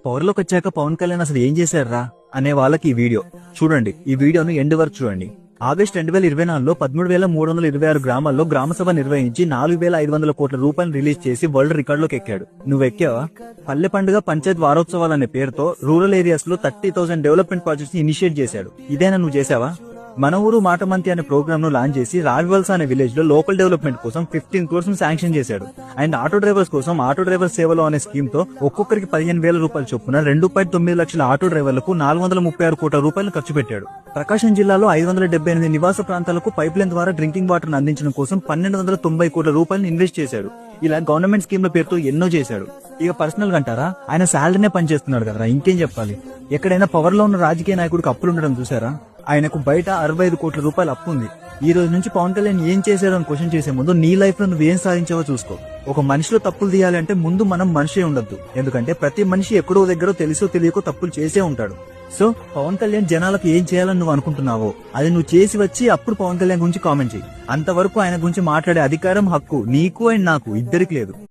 పవర్లోకి వచ్చాక పవన్ కళ్యాణ్ అసలు ఏం చేశారా అనే వాళ్ళకి ఈ వీడియో చూడండి. ఈ వీడియోను ఎండ్ వరకు చూడండి. ఆగస్టు 2024లో 13,326 గ్రామాల్లో గ్రామసభ నిర్వహించి 4,500 కోట్ల రూపాయలు రిలీజ్ చేసి వరల్డ్ రికార్డులోకి ఎక్కాడు. నువ్వు ఎక్కావా? పల్లె పండుగ పంచాయత్ వారోత్సవాలు అనే పేరుతో రూరల్ ఏరియాస్ లో 30,000 డెవలప్మెంట్ ప్రాజెక్ట్స్ ని ఇనిషియేట్ చేశాడు. ఇదేనా నువ్వు చేసావా? మన ఊరు మాటమంతి అనే ప్రోగ్రామ్ ను లాంచ్ చేసి రావివల్స అనే విలేజ్ లో లోకల్ డెవలప్మెంట్ కోసం 15 crores శాంక్షన్ చేశాడు. అండ్ ఆటో డ్రైవర్స్ కోసం ఆటో డ్రైవర్ సేవలో అనే స్కీమ్ తో ఒక్కొక్కరికి 15,000 రూపాయలు చొప్పున 2.9 లక్షల ఆటో డ్రైవర్లకు 436 కోట్ల రూపాయలు ఖర్చు పెట్టాడు. ప్రకాశం జిల్లాలో 578 నివాస ప్రాంతాలకు పైప్ లైన్ ద్వారా డ్రింకింగ్ వాటర్ ను అందించడం కోసం 1,290 కోట్ల రూపాయలను ఇన్వెస్ట్ చేశాడు. ఇలా గవర్నమెంట్ స్కీమ్ల పేరుతో ఎన్నో చేశాడు. ఇక పర్సనల్ గా అంటారా? ఆయన శాలరీనే పనిచేస్తున్నాడు కదా, ఇంకేం చెప్పాలి. ఎక్కడైనా పవర్ లో ఉన్న రాజకీయ నాయకుడికి అప్పులు ఉండడం చూసారా? ఆయనకు బయట 65 కోట్ల రూపాయలు అప్పు ఉంది. ఈ రోజు నుంచి పవన్ కళ్యాణ్ ఏం చేశాడు అని క్వశ్చన్ చేసే ముందు నీ లైఫ్ లో నువ్వేం సాధించావో చూసుకో. ఒక మనిషిలో తప్పులు తీయాలి అంటే ముందు మనం మనిషే ఉండొద్దు. ఎందుకంటే ప్రతి మనిషి ఎక్కడో దగ్గర తెలుసో తెలియకో తప్పులు చేసే ఉంటాడు. సో పవన్ కళ్యాణ్ జనాలకు ఏం చేయాలని నువ్వు అనుకుంటున్నావో అది నువ్వు చేసి వచ్చి అప్పుడు పవన్ కళ్యాణ్ గురించి కామెంట్ చేయి. అంతవరకు ఆయన గురించి మాట్లాడే అధికారం, హక్కు నీకు అండ్ నాకు ఇద్దరికి లేదు.